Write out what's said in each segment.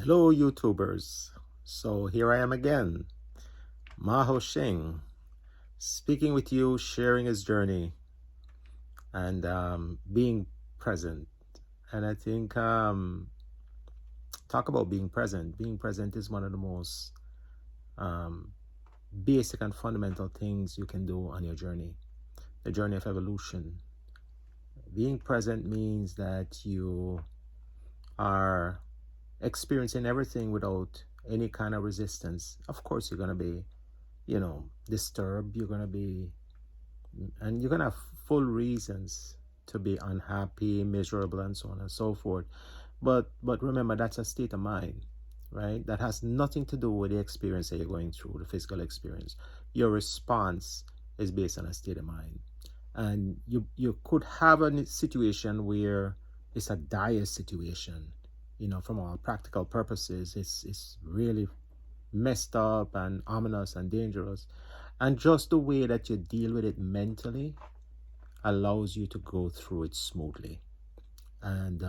Hello, YouTubers. So here I am again, Maho Shing, speaking with you, sharing his journey and being present. And I think, talk about being present. Being present is one of the most um, basic and fundamental things you can do on your journey, the journey of evolution. Being present means that you are experiencing everything without any kind of resistance. Of course, you're going to be disturbed. You're going to be, and you're going to have full reasons to be unhappy, miserable, and so on and so forth. But remember, that's a state of mind, right? That has nothing to do with the experience that you're going through, the physical experience. Your response is based on a state of mind. And you could have a situation where it's a dire situation, from all practical purposes. It's really messed up and ominous and dangerous. And just the way that you deal with it mentally allows you to go through it smoothly. And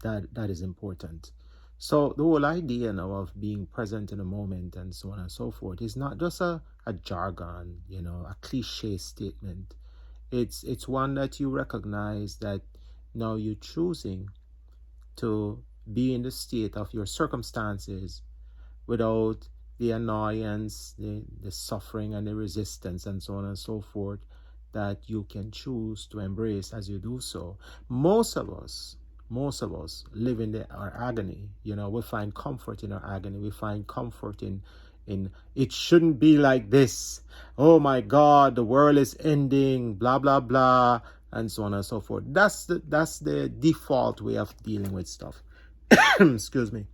that is important. So the whole idea now of being present in a moment and so on and so forth is not just a jargon, a cliche statement. It's one that you recognize that now you're choosing to be in the state of your circumstances without the annoyance, the suffering and the resistance and so on and so forth that you can choose to embrace as you do so. Most of us live in our agony. We find comfort in our agony. We find comfort in it shouldn't be like this. Oh my God, the world is ending, blah, blah, blah, and so on and so forth. That's the default way of dealing with stuff. Excuse me.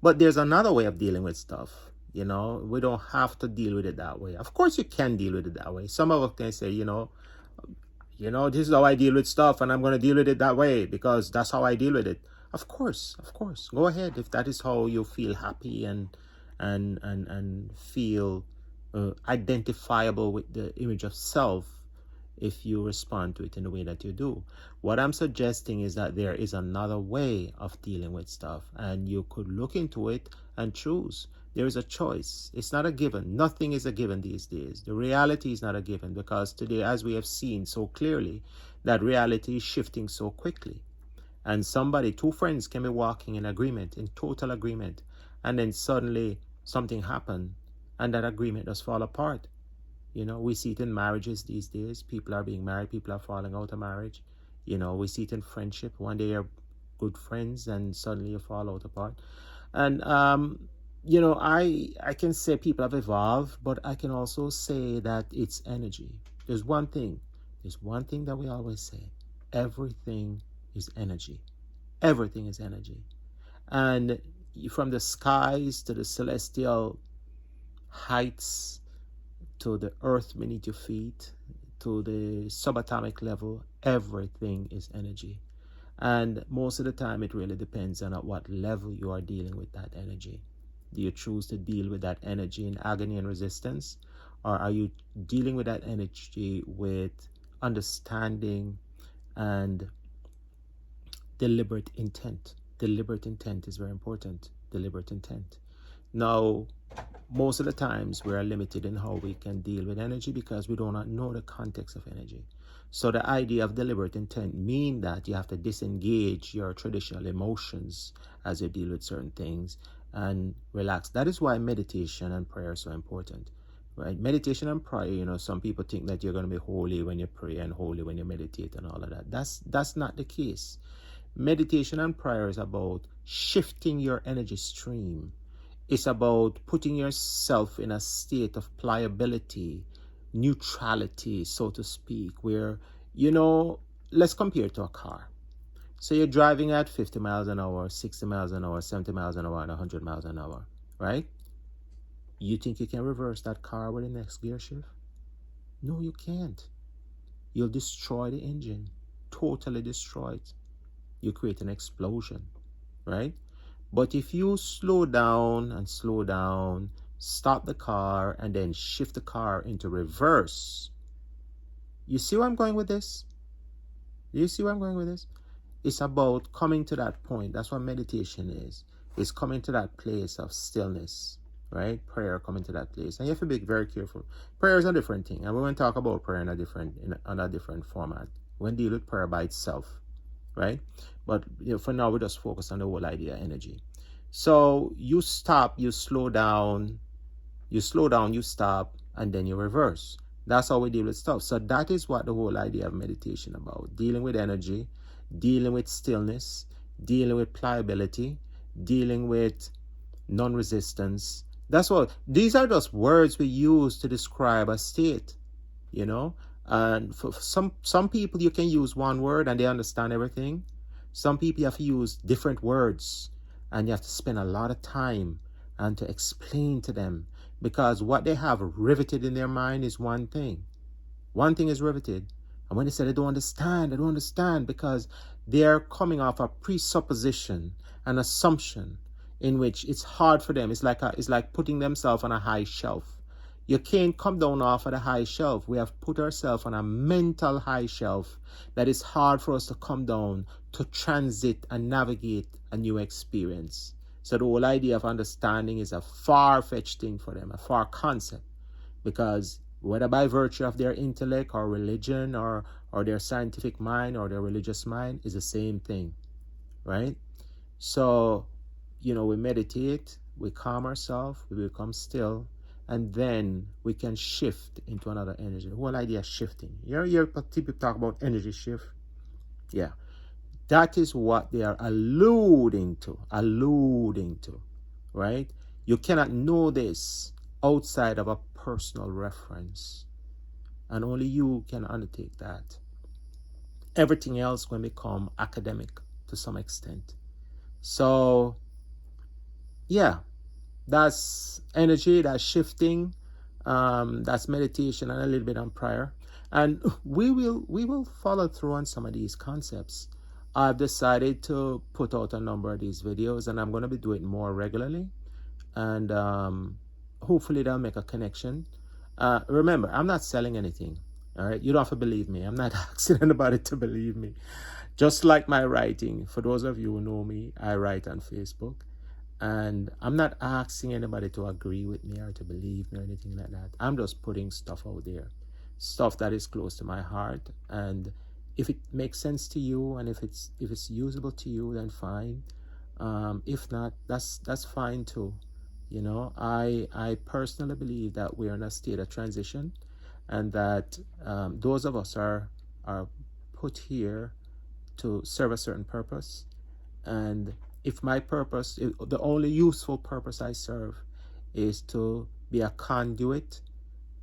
But there's another way of dealing with stuff. We don't have to deal with it that way. Of course, you can deal with it that way. Some of us can say, this is how I deal with stuff, and I'm going to deal with it that way because that's how I deal with it. Of course, go ahead if that is how you feel happy and feel identifiable with the image of self. If you respond to it in the way that you do. What I'm suggesting is that there is another way of dealing with stuff, and you could look into it and choose. There is a choice. It's not a given. Nothing is a given these days. The reality is not a given because today, as we have seen so clearly, that reality is shifting so quickly. And two friends can be walking in agreement, in total agreement, and then suddenly something happened and that agreement does fall apart. We see it in marriages these days. People are being married. People are falling out of marriage. We see it in friendship. One day you're good friends and suddenly you fall out apart. And, I can say people have evolved, but I can also say that it's energy. There's one thing that we always say. Everything is energy. Everything is energy. And from the skies to the celestial heights, to the earth beneath your feet, to the subatomic level, everything is energy. And most of the time, it really depends on at what level you are dealing with that energy. Do you choose to deal with that energy in agony and resistance? Or are you dealing with that energy with understanding and deliberate intent? Deliberate intent is very important. Deliberate intent. Now, most of the times we are limited in how we can deal with energy because we do not know the context of energy. So the idea of deliberate intent means that you have to disengage your traditional emotions as you deal with certain things and relax. That is why meditation and prayer are so important, right? Meditation and prayer, some people think that you're going to be holy when you pray and holy when you meditate and all of that. That's not the case. Meditation and prayer is about shifting your energy stream. It's about putting yourself in a state of pliability, neutrality, so to speak, where, let's compare it to a car. So you're driving at 50 miles an hour, 60 miles an hour, 70 miles an hour, and 100 miles an hour, right? You think you can reverse that car with the next gear shift? No, you can't. You'll destroy the engine, totally destroy it. You create an explosion, right? But if you slow down, stop the car, and then shift the car into reverse, you see where I'm going with this? Do you see where I'm going with this? It's about coming to that point. That's what meditation is. It's coming to that place of stillness, right? Prayer coming to that place. And you have to be very careful. Prayer is a different thing. And we want to talk about prayer in a different format. When deal with prayer by itself, right? But for now, we just focus on the whole idea of energy. So you stop, you slow down, you stop, and then you reverse. That's how we deal with stuff. So that is what the whole idea of meditation about. Dealing with energy, dealing with stillness, dealing with pliability, dealing with non-resistance. That's what, these are just words we use to describe a state, And for some people, you can use one word and they understand everything. Some people, you have to use different words and you have to spend a lot of time and to explain to them, because what they have riveted in their mind is one thing. One thing is riveted. And when they say they don't understand because they're coming off a presupposition, an assumption in which it's hard for them. It's like putting themselves on a high shelf. You can't come down off of the high shelf. We have put ourselves on a mental high shelf that is hard for us to come down to transit and navigate a new experience. So the whole idea of understanding is a far-fetched thing for them, a far concept, because whether by virtue of their intellect or religion or their scientific mind or their religious mind, is the same thing, right? So, we meditate, we calm ourselves, we become still, and then we can shift into another energy. The whole idea of shifting. You hear people talk about energy shift? Yeah. That is what they are alluding to, right? You cannot know this outside of a personal reference, and only you can undertake that. Everything else will become academic to some extent. So, yeah, that's energy, that's shifting, that's meditation, and a little bit on prayer. And we will follow through on some of these concepts. I've decided to put out a number of these videos, and I'm going to be doing it more regularly. And hopefully they'll make a connection. Remember, I'm not selling anything. All right, you don't have to believe me. I'm not asking anybody to believe me. Just like my writing, for those of you who know me, I write on Facebook. And I'm not asking anybody to agree with me or to believe me or anything like that. I'm just putting stuff out there, stuff that is close to my heart. And if it makes sense to you and if it's usable to you, then fine. If not, that's fine too. I personally believe that we're in a state of transition, and that those of us are put here to serve a certain purpose. And if my purpose, the only useful purpose I serve is to be a conduit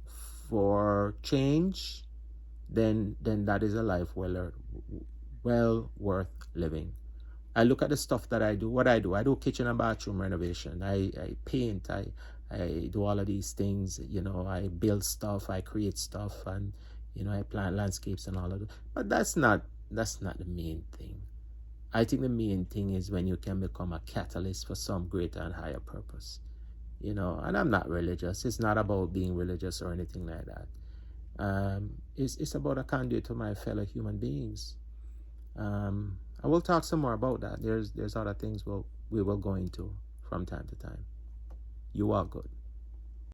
for change, then that is a life well worth living. I look at the stuff that I do. What I do kitchen and bathroom renovation. I paint. I do all of these things. I build stuff. I create stuff, and I plant landscapes and all of that. But that's not the main thing. I think the main thing is when you can become a catalyst for some greater and higher purpose. And I'm not religious. It's not about being religious or anything like that. It's about a conduit to my fellow human beings. I will talk some more about that. There's other things we will go into from time to time. You are good.